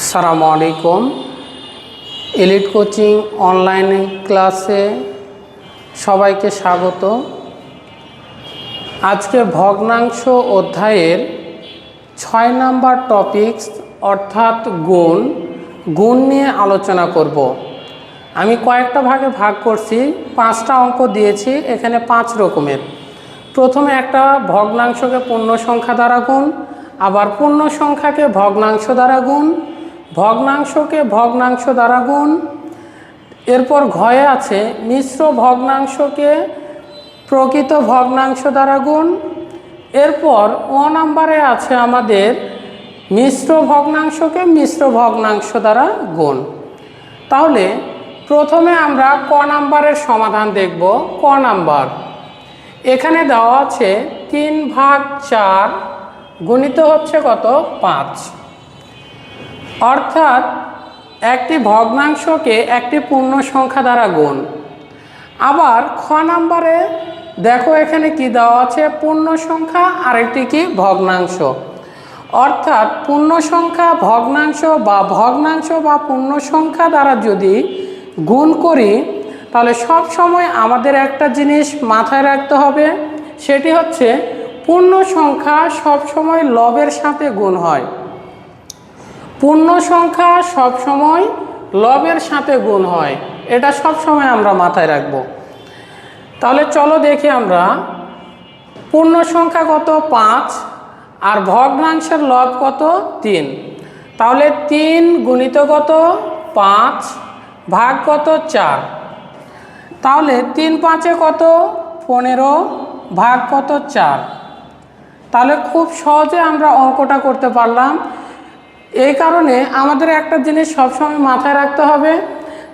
আসসালামু আলাইকুম। Elite coaching online ক্লাসে সবাইকে স্বাগত। আজকে ভগ্নাংশ অধ্যায়ের 6 নাম্বার টপিকস অর্থাৎ গুণ নিয়ে আলোচনা করব। আমি কয়েকটা ভাগে ভাগ করছি, 5টা অঙ্ক দিয়েছি, এখানে 5 রকমের। প্রথমে একটা ভগ্নাংশকে পূর্ণ সংখ্যা দ্বারা গুণ, আবার পূর্ণ সংখ্যাকে ভগ্নাংশ দ্বারা গুণ, ভগ্নাংশকে ভগ্নাংশ দ্বারা গুণ। এরপর ঘয়ে আছে মিশ্র ভগ্নাংশকে প্রকৃত ভগ্নাংশ দ্বারা গুণ। এরপর নাম্বারে আছে আমাদের মিশ্র ভগ্নাংশকে মিশ্র ভগ্নাংশ দ্বারা গুণ। তাহলে প্রথমে আমরা ক নাম্বারের সমাধান দেখব। ক নাম্বার, এখানে দেওয়া আছে 3/4 গুণিত হচ্ছে কত? 5। অর্থাৎ একটি ভগ্নাংশকে একটি পূর্ণ সংখ্যা দ্বারা গুণ। আবার খ নাম্বারে দেখো এখানে কি দেওয়া আছে? পূর্ণ সংখ্যা আরেকটি কি? ভগ্নাংশ। অর্থাৎ পূর্ণ সংখ্যা ভগ্নাংশ বা পূর্ণ সংখ্যা দ্বারা যদি গুণ করি তাহলে সব সময় আমাদের একটা জিনিস মাথায় রাখতে হবে, সেটি হচ্ছে পূর্ণ সংখ্যা সব সময় লবের সাথে গুণ হয়। পূর্ণ সংখ্যা সব সময় লবের সাথে গুণ হয়, এটা সব সময় আমরা মাথায় রাখব। তাহলে চলো দেখি আমরা পূর্ণ সংখ্যা কত? 5, আর ভগ্নাংশের লব কত? 3। তাহলে 3 গুণিত কত? 5 ভাগ কত? 4। তাহলে 3 5 কত? 15 ভাগ কত? 4। তাহলে খুব সহজে আমরা অঙ্কটা করতে পারলাম। এই কারণে আমাদের একটা জিনিস সবসময় মাথায় রাখতে হবে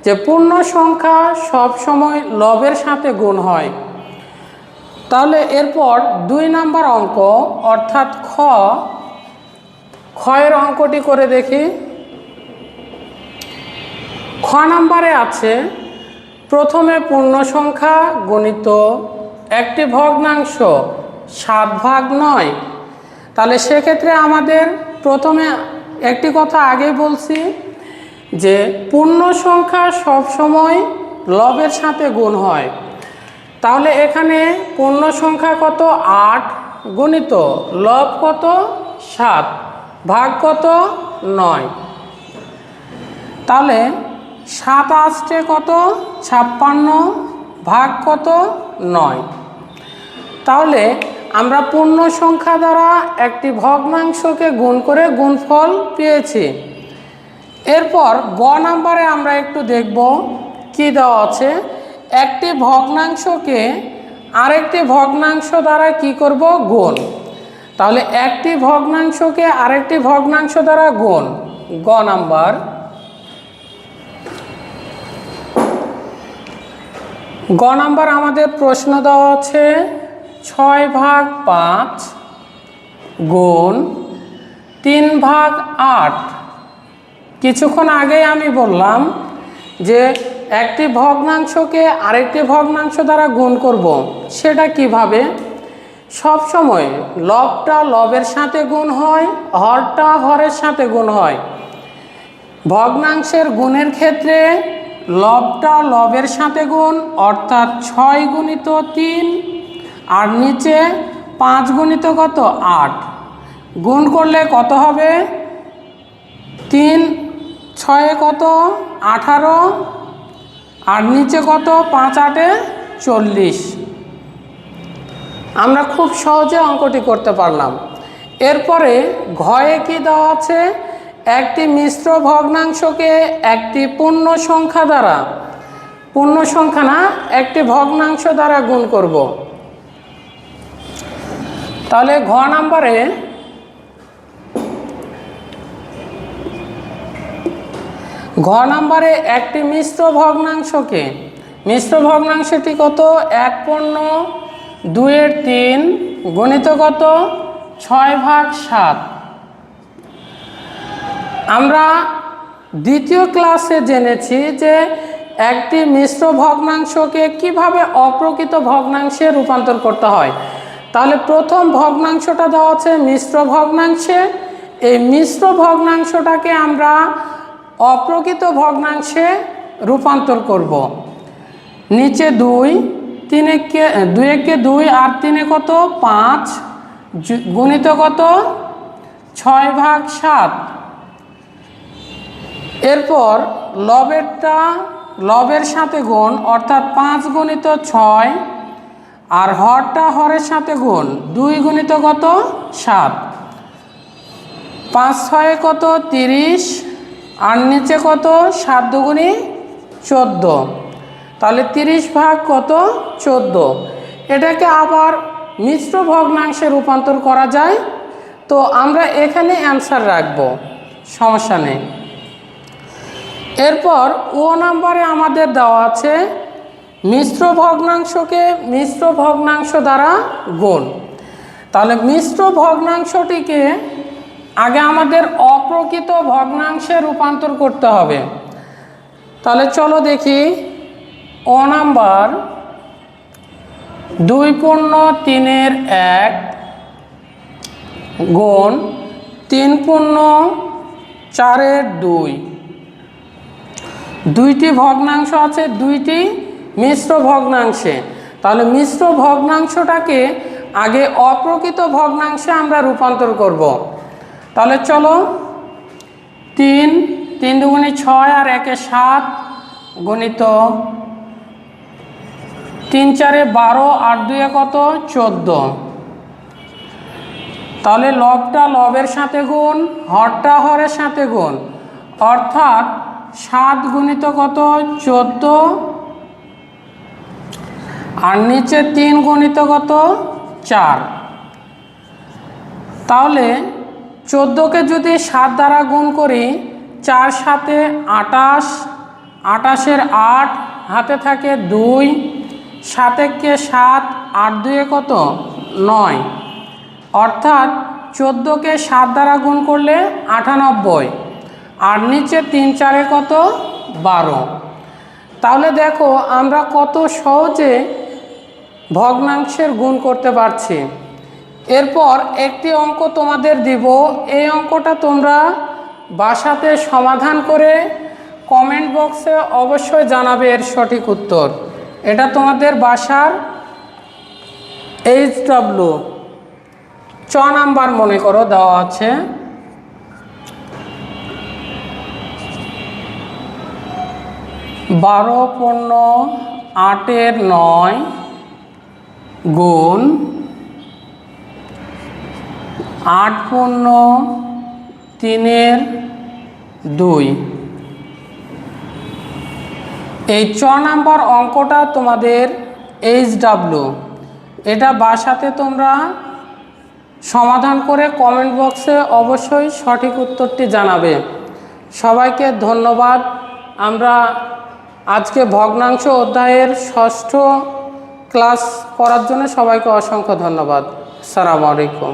যে পূর্ণ সংখ্যা সবসময় লবের সাথে গুণ হয়। তাহলে এরপর 2 নাম্বার অঙ্ক অর্থাৎ খয়ের অঙ্কটি করে দেখি। খ নাম্বারে আছে প্রথমে পূর্ণ সংখ্যা গণিত একটি ভগ্নাংশ 7/9। তাহলে সেক্ষেত্রে আমাদের প্রথমে একটি কথা আগেই বলছি যে পূর্ণ সংখ্যা সবসময় লবের সাথে গুণ হয়। তাহলে এখানে পূর্ণ সংখ্যা কত? 8 গুণিত লব কত? 7 ভাগ কত? 9। তাহলে 7 আসছে কত? 56 ভাগ কত? 9। তাহলে আমরা পূর্ণ সংখ্যা দ্বারা একটি ভগ্নাংশকে গুণ করে গুণফল পেয়েছি। এরপর গ নাম্বারে আমরা একটু দেখব কি দেওয়া আছে। একটি ভগ্নাংশকে আরেকটি ভগ্নাংশ দ্বারা কি করব? গুণ। তাহলে একটি ভগ্নাংশকে আরেকটি ভগ্নাংশ দ্বারা গুণ। গ নাম্বার, গ নাম্বার আমাদের প্রশ্ন দেওয়া আছে 6/5 গুণ 3/8। কিছুক্ষণ আগেই আমি বললাম যে একটি ভগ্নাংশকে আরেকটি ভগ্নাংশ দ্বারা গুণ করব। সেটা কিভাবে? সব সময় লবটা লবের সাথে গুণ হয়, হরটা হরের সাথে গুণ হয়। ভগ্নাংশের গুণের ক্ষেত্রে লবটা লবের সাথে গুণ, অর্থাৎ 6 গুণিত 3 আর নিচে 5 গুণিত কত? 8। গুণ করলে কত হবে? 3 6 কত? 18 আর নিচে কত? 5 8 40। আমরা খুব সহজে অঙ্কটি করতে পারলাম। এরপরে ঘয়ে কি দেওয়া আছে? একটি মিশ্র ভগ্নাংশকে একটি পূর্ণ সংখ্যা দ্বারা, পূর্ণ সংখ্যা না, একটি ভগ্নাংশ দ্বারা গুণ করব। তাহলে ঘ নাম্বারে একটি মিশ্র ভগ্নাংশকে, মিশ্র ভগ্নাংশটি কত? 1/2/3 গুণিত কত? 6/7। আমরা দ্বিতীয় ক্লাসে জেনেছি যে একটি মিশ্র ভগ্নাংশকে কিভাবে অপ্রকৃত ভগ্নাংশে রূপান্তর করতে হয়। তাহলে প্রথম ভগ্নাংশটা দেওয়া আছে মিশ্র ভগ্নাংশে, এই মিশ্র ভগ্নাংশটাকে আমরা অপ্রকৃত ভগ্নাংশে রূপান্তর করব। নিচে 2, 3 একে 2 একে 2 আর 3 কত 5 গুণিত কত 6/7। এরপর লবের সাথে গুণ, অর্থাৎ 5 গুণিত 6, আর হরটা হরের সাথে গুণ 2 গুণিত কত 7। 5 6 কত 30, আর নিচে কত 7 দুগুণে 14, তাহলে 30 ভাগ কত 14। এটাকে আবার মিশ্র ভগ্নাংশে রূপান্তর করা যায়। তো আমরা এখানে অ্যান্সার রাখব, সমস্যা নেই। এরপর ও নাম্বারে আমাদের দেওয়া আছে মিশ্র ভগ্নাংশকে মিশ্র ভগ্নাংশ দ্বারা গুণ। তাহলে মিশ্র ভগ্নাংশটিকে আগে আমাদের অপ্রকৃত ভগ্নাংশে রূপান্তর করতে হবে। তাহলে চলো দেখি। ও নাম্বার 2/3 গুণ 3/4 2। দুইটি ভগ্নাংশ আছে, দুইটি মিশ্র ভগ্নাংশে। তাহলে মিশ্র ভগ্নাংশটাকে আগে অপ্রকৃত ভগ্নাংশে আমরা রূপান্তর করব। তাহলে চলো 3 দুগুণে 6 আর 1 7 গণিত 3 4 12 আর 2 কত 14। তাহলে লবটা লবের সাথে গুণ, হরটা হরের সাথে গুণ, অর্থাৎ 7 গুণিত কত 14, আর নিচে 3 গুণিত কত 4। তাহলে 14কে যদি 7 দ্বারা গুণ করি, 4 7 28, 28 8 হাতে থাকে 2, 7 1 7, 8 2 কত 9, অর্থাৎ 14কে 7 দ্বারা গুণ করলে 98, আর নিচে 3 4 কত 12। তাহলে দেখো আমরা কত সহজে ভগ্নাংশের গুণ করতে পারছি। এরপর একটি অঙ্ক তোমাদের দিব, এই অঙ্কটা তোমরা বাসাতে সমাধান করে কমেন্ট বক্সে অবশ্যই জানাবে এর সঠিক উত্তর। এটা তোমাদের বাসার HW 6 নাম্বার মনে করো দেওয়া আছে। বারো 8 9 গুণ 8 3 2। এই 6 নাম্বার অঙ্কটা তোমাদের HW, এটা বাসাতে তোমরা সমাধান করে কমেন্ট বক্সে অবশ্যই সঠিক উত্তরটি জানাবে। সবাইকে ধন্যবাদ। আমরা আজকে ভগ্নাংশ অধ্যায়ের 6ষ্ঠ ক্লাস করার জন্য সবাইকে অসংখ্য ধন্যবাদ। আসসালামু আলাইকুম।